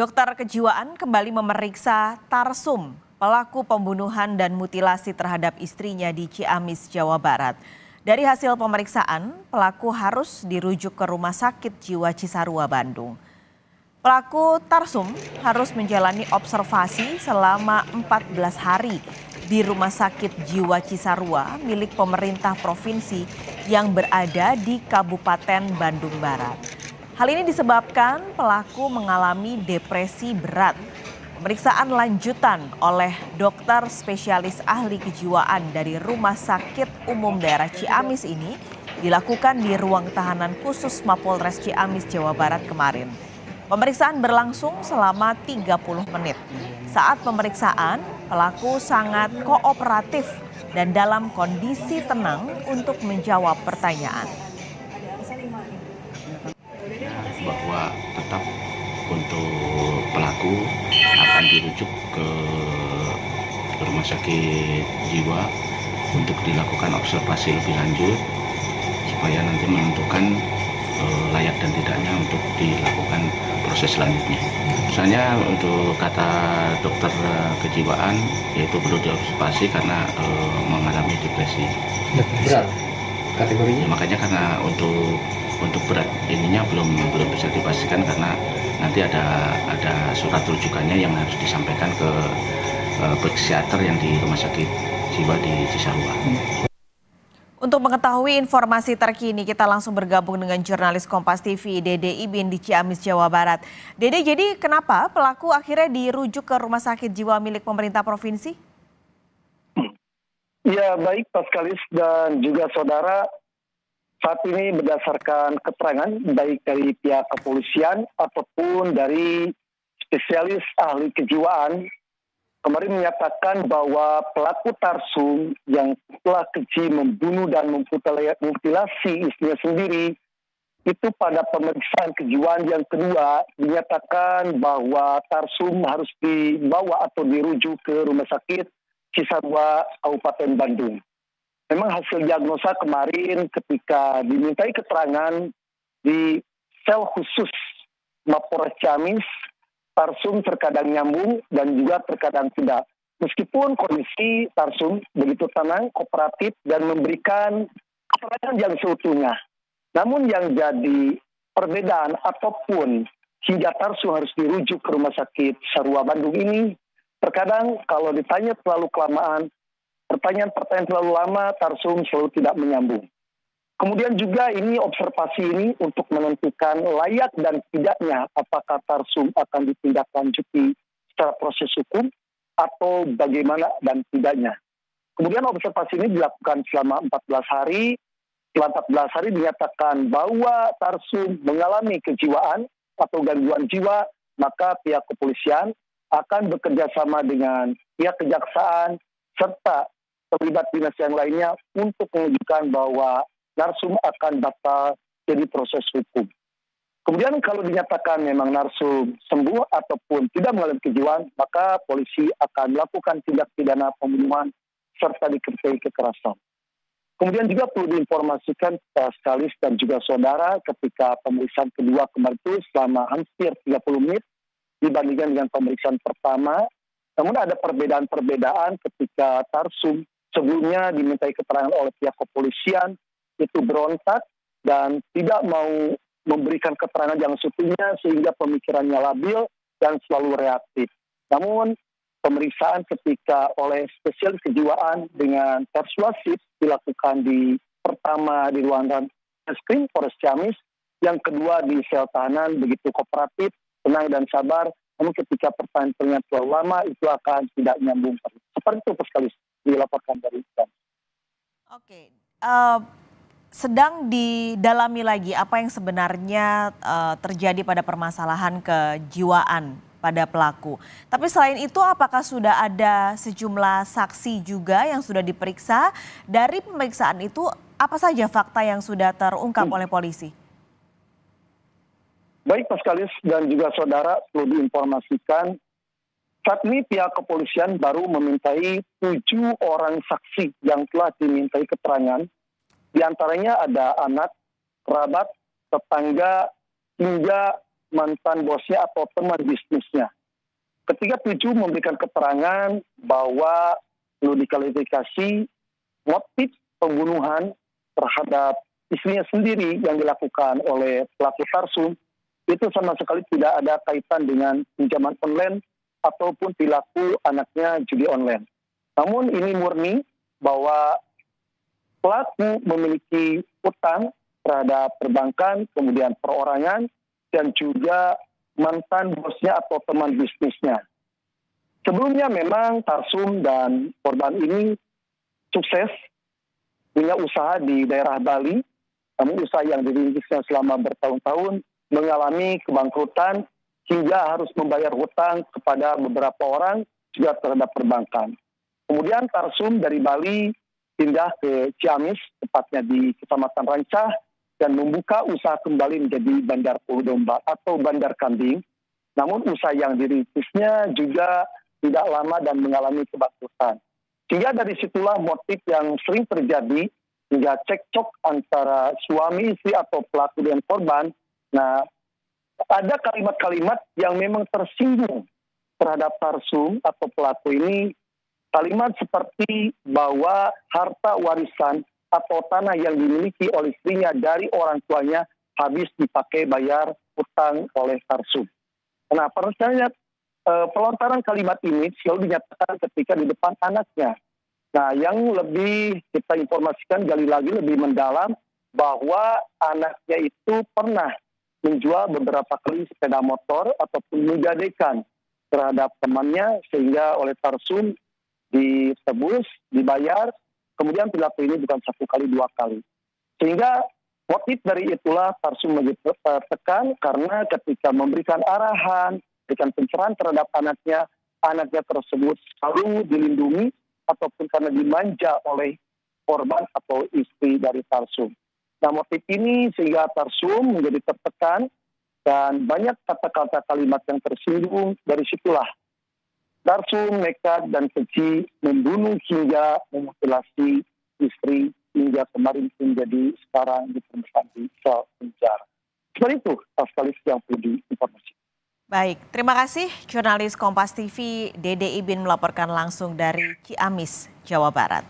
Dokter kejiwaan kembali memeriksa Tarsum, pelaku pembunuhan dan mutilasi terhadap istrinya di Ciamis, Jawa Barat. Dari hasil pemeriksaan, pelaku harus dirujuk ke Rumah Sakit Jiwa Cisarua, Bandung. Pelaku Tarsum harus menjalani observasi selama 14 hari di Rumah Sakit Jiwa Cisarua milik pemerintah provinsi yang berada di Kabupaten Bandung Barat. Hal ini disebabkan pelaku mengalami depresi berat. Pemeriksaan lanjutan oleh dokter spesialis ahli kejiwaan dari Rumah Sakit Umum Daerah Ciamis ini dilakukan di ruang tahanan khusus Mapolres Ciamis, Jawa Barat kemarin. Pemeriksaan berlangsung selama 30 menit. Saat pemeriksaan, pelaku sangat kooperatif dan dalam kondisi tenang untuk menjawab pertanyaan. Bahwa tetap untuk pelaku akan dirujuk ke Rumah Sakit Jiwa untuk dilakukan observasi lebih lanjut supaya nanti menentukan layak dan tidaknya untuk dilakukan proses selanjutnya. Misalnya untuk kata dokter kejiwaan yaitu perlu diobservasi karena mengalami depresi. Berat kategorinya? Ya, makanya karena untuk berat ininya belum bisa dipastikan karena nanti ada surat rujukannya yang harus disampaikan ke psikiater yang di Rumah Sakit Jiwa di Cisarua. Untuk mengetahui informasi terkini, kita langsung bergabung dengan jurnalis Kompas TV Dede Ibin di Ciamis, Jawa Barat. Dede, jadi kenapa pelaku akhirnya dirujuk ke Rumah Sakit Jiwa milik pemerintah provinsi? Ya, baik Paskalis dan juga saudara. Saat ini berdasarkan keterangan baik dari pihak kepolisian ataupun dari spesialis ahli kejiwaan, kemarin menyatakan bahwa pelaku Tarsum yang telah keji membunuh dan memutilasi istrinya sendiri, itu pada pemeriksaan kejiwaan yang kedua dinyatakan bahwa Tarsum harus dibawa atau dirujuk ke Rumah Sakit Cisarua, Kabupaten Bandung. Memang hasil diagnosa kemarin ketika dimintai keterangan di sel khusus Mapolres Ciamis, Tarsum terkadang nyambung dan juga terkadang tidak. Meskipun kondisi Tarsum begitu tenang, kooperatif dan memberikan keterangan yang seutuhnya. Namun yang jadi perbedaan ataupun hingga Tarsum harus dirujuk ke Rumah Sakit Cisarua Bandung ini, terkadang kalau ditanya terlalu kelamaan, pertanyaan-pertanyaan terlalu lama, Tarsum selalu tidak menyambung. Kemudian juga ini observasi ini untuk menentukan layak dan tidaknya apakah Tarsum akan ditindaklanjuti secara proses hukum atau bagaimana dan tidaknya. Kemudian observasi ini dilakukan selama 14 hari. Setelah 14 hari dinyatakan bahwa Tarsum mengalami kejiwaan atau gangguan jiwa, maka pihak kepolisian akan bekerja sama dengan pihak kejaksaan serta terlibat dinas yang lainnya untuk menunjukkan bahwa Tarsum akan batal jadi proses hukum. Kemudian kalau dinyatakan memang Tarsum sembuh ataupun tidak mengalami kejiwaan, maka polisi akan melakukan tindak pidana pembunuhan serta disertai kekerasan. Kemudian juga perlu diinformasikan sekali dan juga saudara ketika pemeriksaan kedua kemarin itu selama hampir 30 menit dibandingkan dengan pemeriksaan pertama. Namun ada perbedaan-perbedaan ketika Tarsum sebelumnya dimintai keterangan oleh pihak kepolisian itu berontak dan tidak mau memberikan keterangan yang seutuhnya sehingga pemikirannya labil dan selalu reaktif. Namun pemeriksaan ketika oleh spesialis kejiwaan dengan persuasif dilakukan di pertama di ruangan reskrim Polres Ciamis, yang kedua di sel tahanan begitu kooperatif, tenang dan sabar. Namun ketika pertanyaan terlalu lama itu akan tidak nyambung. Seperti itu sekali dilaporkan dari Ikan. Oke, sedang didalami lagi apa yang sebenarnya terjadi pada permasalahan kejiwaan pada pelaku. Tapi selain itu apakah sudah ada sejumlah saksi juga yang sudah diperiksa? Dari pemeriksaan itu apa saja fakta yang sudah terungkap oleh polisi? Baik Paskalis dan juga saudara, perlu diinformasikan saat ini pihak kepolisian baru memintai 7 orang saksi yang telah dimintai keterangan. Di antaranya ada anak, kerabat, tetangga, hingga mantan bosnya atau teman bisnisnya. Ketiga tujuh memberikan keterangan bahwa perlu diklarifikasi motif pembunuhan terhadap istrinya sendiri yang dilakukan oleh pelaku tarsum itu sama sekali tidak ada kaitan dengan pinjaman online ataupun perilaku anaknya judi online. Namun ini murni bahwa pelaku memiliki utang terhadap perbankan, kemudian perorangan, dan juga mantan bosnya atau teman bisnisnya. Sebelumnya memang tarsum dan korban ini sukses punya usaha di daerah Bali, namun usaha yang dirintisnya selama bertahun-tahun mengalami kebangkrutan hingga harus membayar hutang kepada beberapa orang juga terhadap perbankan. Kemudian tarsum dari Bali pindah ke Ciamis, tepatnya di Kecamatan Rancah, dan membuka usaha kembali menjadi Bandar Ulu Domba atau Bandar Kambing. Namun usaha yang dirintisnya juga tidak lama dan mengalami kebangkrutan. Sehingga dari situlah motif yang sering terjadi hingga cekcok antara suami istri atau pelaku dan korban. Nah, ada kalimat-kalimat yang memang tersinggung terhadap tarsum atau pelaku ini. Kalimat seperti bahwa harta warisan atau tanah yang dimiliki oleh istrinya dari orang tuanya habis dipakai bayar hutang oleh tarsum. Nah, percaya pelontaran kalimat ini selalu dinyatakan ketika di depan anaknya. Nah, yang lebih kita informasikan gali lagi lebih mendalam bahwa anaknya itu pernah menjual beberapa kali sepeda motor ataupun menggadaikan terhadap temannya sehingga oleh tarsum ditebus, dibayar, kemudian perilaku ini bukan satu kali, dua kali. Sehingga motif dari itulah tarsum menjadi tertekan karena ketika memberikan arahan, memberikan pencerahan terhadap anaknya tersebut selalu dilindungi ataupun karena dimanja oleh korban atau istri dari tarsum. Nah, motif ini sehingga tarsum menjadi tertekan dan banyak kata-kata kalimat yang tersinggung. Dari situlah tarsum nekat dan keji membunuh hingga memutilasi istri hingga kemarin menjadi sekarang ditempatkan di sel penjara. Seperti itu, sekali yang perlu diinformasikan. Baik, terima kasih jurnalis Kompas TV Dede Ibin melaporkan langsung dari Ciamis, Jawa Barat.